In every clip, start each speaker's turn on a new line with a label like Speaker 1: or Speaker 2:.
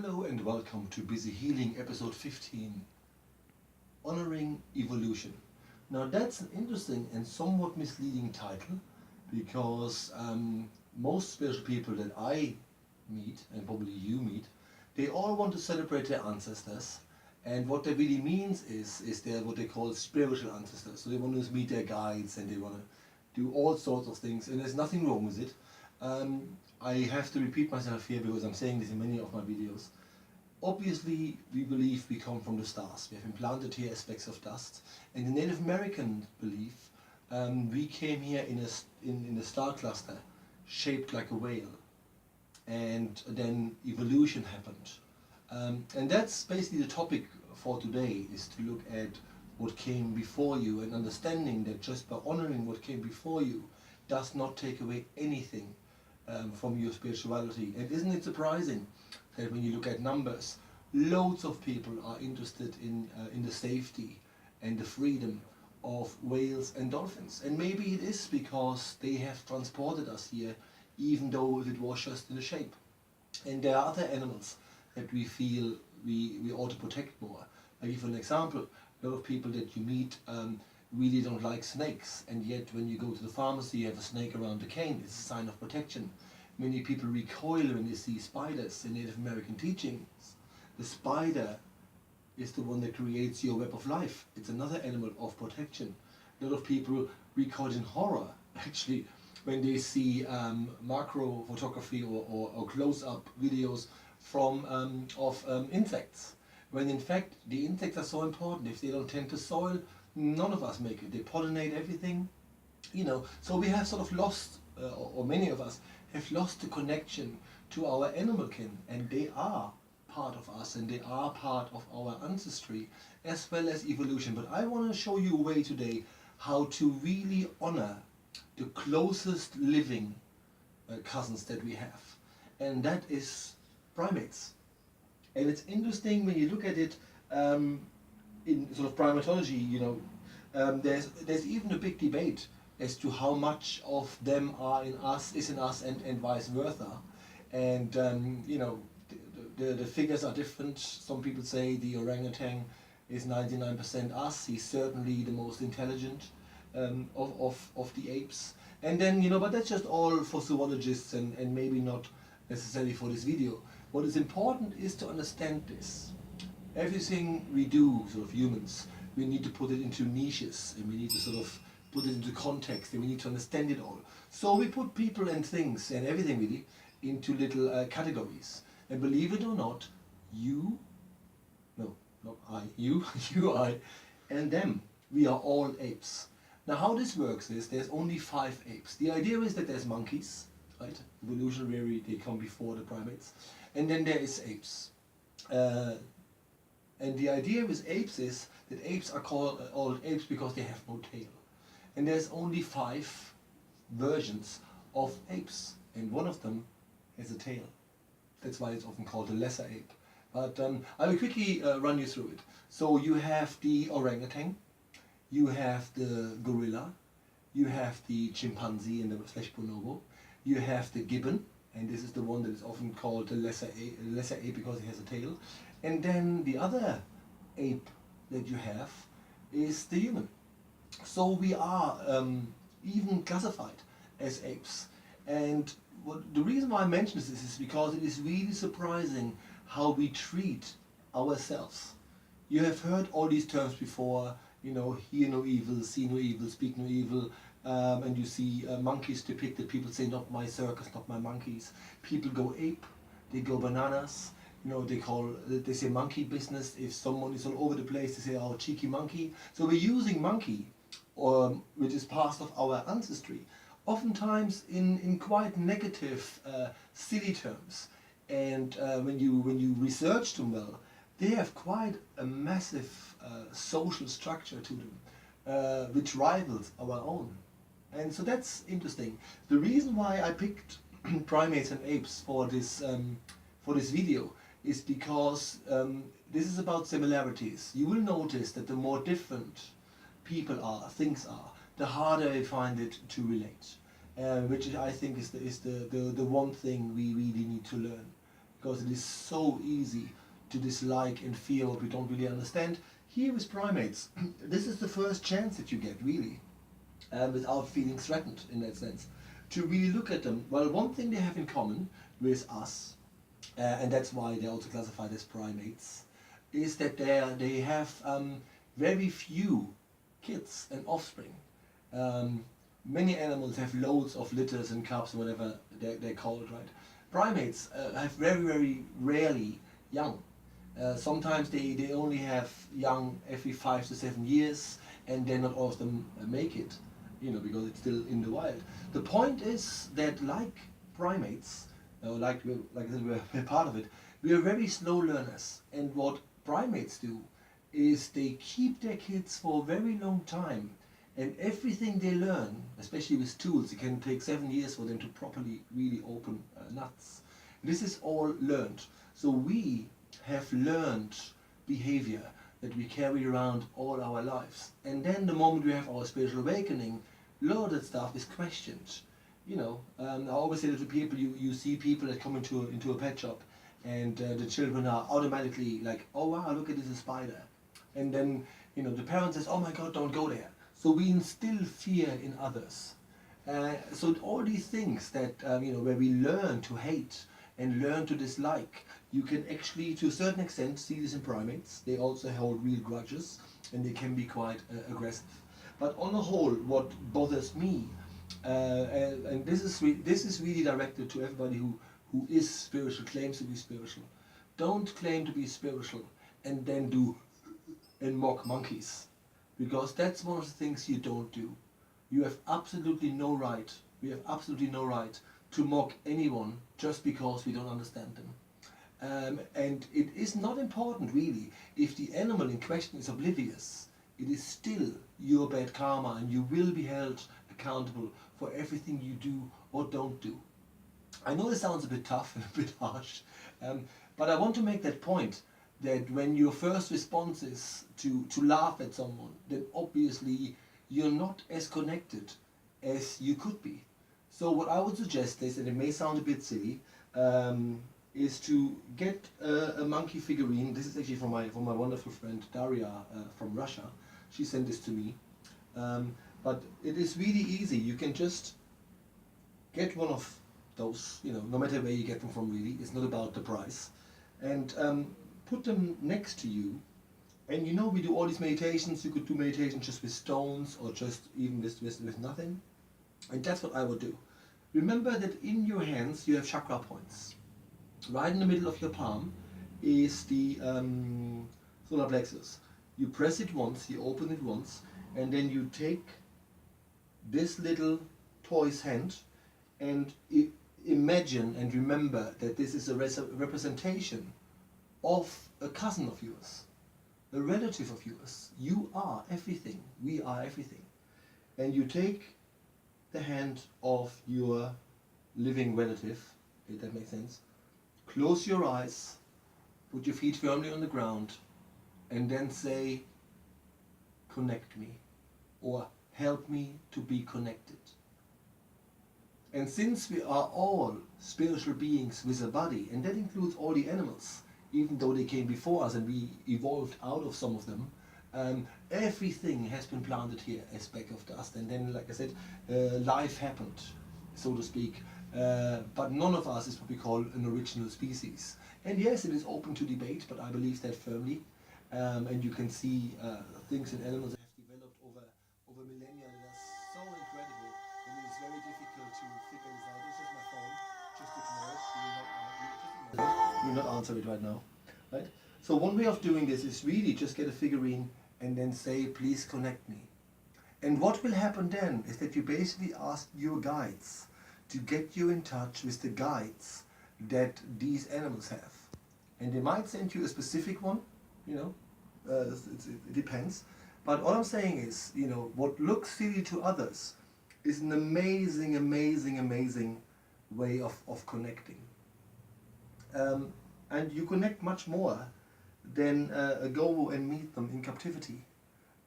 Speaker 1: Hello and welcome to Busy Healing episode 15, Honoring Evolution. Now that's an interesting and somewhat misleading title because most spiritual people that I meet, and probably you meet, they all want to celebrate their ancestors, and what that really means is they're what they call spiritual ancestors. So they want to meet their guides and they want to do all sorts of things, and there's nothing wrong with it. I have to repeat myself here because I'm saying this in many of my videos. Obviously, we believe we come from the stars. We have implanted here aspects of dust. And the Native American belief, we came here in a star cluster shaped like a whale. And then evolution happened. And that's basically the topic for today, is to look at what came before you and understanding that just by honoring what came before you does not take away anything from your spirituality. And isn't it surprising that when you look at numbers, loads of people are interested in the safety and the freedom of whales and dolphins? And maybe it is because they have transported us here, even though it was just in a shape. And there are other animals that we feel we ought to protect more. I'll give you an example. A lot of people that you meet really don't like snakes, and yet when you go to the pharmacy you have a snake around the cane. It's a sign of protection. Many people recoil when they see spiders in Native American teachings. The spider is the one that creates your web of life. It's another animal of protection. A lot of people recoil in horror actually when they see macro photography or close-up videos from of insects, when in fact the insects are so important. If they don't tend to soil, none of us make it. They pollinate everything, so we have sort of lost, or many of us have lost the connection to our animal kin, and they are part of us and they are part of our ancestry as well as evolution. But I want to show you a way today how to really honor the closest living cousins that we have, and that is primates. And it's interesting when you look at it in sort of primatology, there's even a big debate as to how much of them is in us and vice versa. And the figures are different. Some people say the orangutan is 99% us. He's certainly the most intelligent of the apes. And then, but that's just all for zoologists and maybe not necessarily for this video. What is important is to understand this. Everything we do, sort of humans, we need to put it into niches, and we need to sort of put it into context, and we need to understand it all. So we put people and things and everything really into little categories. And believe it or not, you, I, and them, we are all apes. Now how this works is there's only 5 apes. The idea is that there's monkeys, right? Evolutionary, they come before the primates. And then there is apes. And the idea with apes is that apes are called apes because they have no tail. And there's only 5 versions of apes, and one of them has a tail. That's why it's often called a lesser ape. But I will quickly run you through it. So you have the orangutan, you have the gorilla, you have the chimpanzee and the / bonobo, you have the gibbon, and this is the one that is often called the lesser ape because it has a tail. And then the other ape that you have is the human. So we are even classified as apes. And the reason why I mention this is because it is really surprising how we treat ourselves. You have heard all these terms before, hear no evil, see no evil, speak no evil. And you see monkeys depicted. People say, not my circus, not my monkeys. People go ape, they go bananas. They say monkey business. If someone is all over the place, they say, oh, cheeky monkey. So we're using monkey, which is part of our ancestry, oftentimes in quite negative, silly terms. And when you research them well, they have quite a massive social structure to them, which rivals our own. And so that's interesting. The reason why I picked primates and apes for this video is because this is about similarities. You will notice that the more different people are, things are, the harder I find it to relate. Which I think is the one thing we really need to learn. because it is so easy to dislike and fear what we don't really understand. Here with primates, this is the first chance that you get, really, without feeling threatened in that sense, to really look at them. Well, one thing they have in common with us, and that's why they're also classified as primates, is that they have very few kids and offspring. Many animals have loads of litters and cubs, whatever they're called, right? Primates have very, very rarely young. Sometimes they only have young every 5 to 7 years, and then not all of them make it, because it's still in the wild. The point is that, like primates, like I said, we're part of it, we are very slow learners, and what primates do is they keep their kids for a very long time, and everything they learn, especially with tools, it can take 7 years for them to properly really open nuts. This is all learned. So we have learned behavior that we carry around all our lives. And then the moment we have our spiritual awakening, a lot of that stuff is questioned. I always say to people, you see people that come into a pet shop, and the children are automatically like, oh wow, look at this, a spider. And then, the parent says, oh my God, don't go there. So we instill fear in others. So all these things that, where we learn to hate and learn to dislike, you can actually, to a certain extent, see this in primates. They also hold real grudges, and they can be quite aggressive. But on the whole, what bothers me, and this is really directed to everybody who is spiritual, claims to be spiritual. Don't claim to be spiritual and then do and mock monkeys, because that's one of the things you don't do. You have absolutely no right, we have absolutely no right to mock anyone just because we don't understand them. And it is not important, really, if the animal in question is oblivious. It is still your bad karma, and you will be held accountable for everything you do or don't do. I know this sounds a bit tough and a bit harsh, but I want to make that point, that when your first response is to laugh at someone, then obviously you're not as connected as you could be. So what I would suggest is, and it may sound a bit silly, is to get a monkey figurine. This is actually from my wonderful friend Daria from Russia. She sent this to me. But it is really easy. You can just get one of those, no matter where you get them from, really. It's not about the price. And put them next to you. And we do all these meditations. You could do meditation just with stones, or just even with nothing. And that's what I would do. Remember that in your hands you have chakra points. Right in the middle of your palm is the solar plexus. You press it once, you open it once, and then you take this little toy's hand and imagine and remember that this is a representation of a cousin of yours, a relative of yours. You are everything. We are everything. And you take the hand of your living relative, if that makes sense. Close your eyes, put your feet firmly on the ground, and then say, connect me, or help me to be connected. And since we are all spiritual beings with a body, and that includes all the animals, even though they came before us and we evolved out of some of them, everything has been planted here as speck of dust. And then, like I said, life happened, so to speak. But none of us is what we call an original species. And yes, it is open to debate, but I believe that firmly. And you can see things in animals that have developed over millennia that are so incredible that it is very difficult to figure this out. It's just my phone. Just ignore it. You will not answer it right now. Right? So one way of doing this is really just get a figurine and then say, please connect me. And what will happen then is that you basically ask your guides to get you in touch with the guides that these animals have. And they might send you a specific one, it depends. But all I'm saying is, what looks silly to others is an amazing, amazing, amazing way of connecting. And you connect much more than go and meet them in captivity.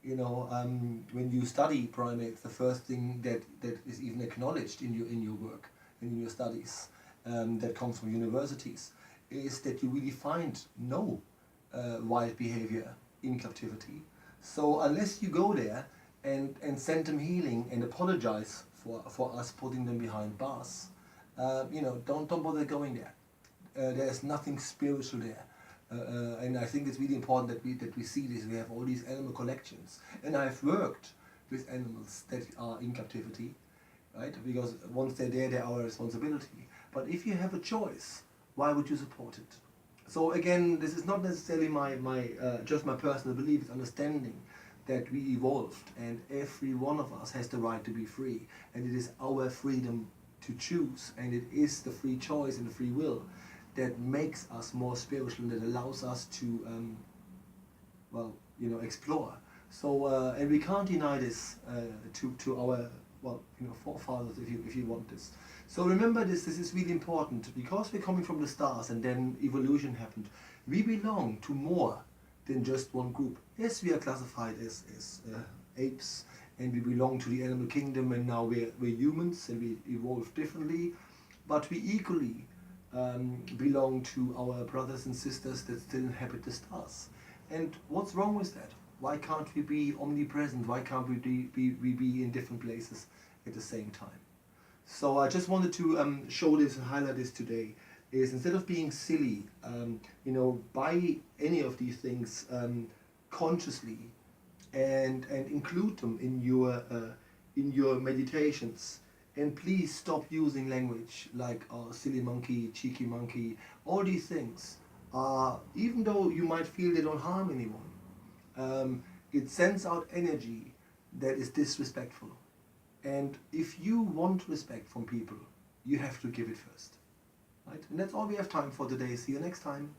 Speaker 1: When you study primates, the first thing that is even acknowledged in your work and in your studies that comes from universities is that you really find no wild behavior in captivity. So unless you go there and send them healing and apologize for us putting them behind bars, don't bother going there. There's nothing spiritual there. And I think it's really important that we see this. We have all these animal collections, and I've worked with animals that are in captivity, right? Because once they're there, they're our responsibility. But if you have a choice, why would you support it? So again, this is not necessarily my just my personal belief. It's understanding that we evolved, and every one of us has the right to be free, and it is our freedom to choose, and it is the free choice and the free will that makes us more spiritual, and that allows us to explore. So and we can't deny this to our forefathers if you want this. So remember this is really important, because we're coming from the stars and then evolution happened. We belong to more than just one group. Yes, we are classified as apes, and we belong to the animal kingdom, and now we're humans and we evolve differently, but we equally belong to our brothers and sisters that still inhabit the stars. And what's wrong with that? Why can't we be omnipresent? Why can't we be in different places at the same time? So I just wanted to show this and highlight this today. Is instead of being silly, buy any of these things consciously, and include them in your meditations. And please stop using language like silly monkey, cheeky monkey. All these things are, even though you might feel they don't harm anyone, it sends out energy that is disrespectful. And if you want respect from people, you have to give it first. Right? And that's all we have time for today. See you next time.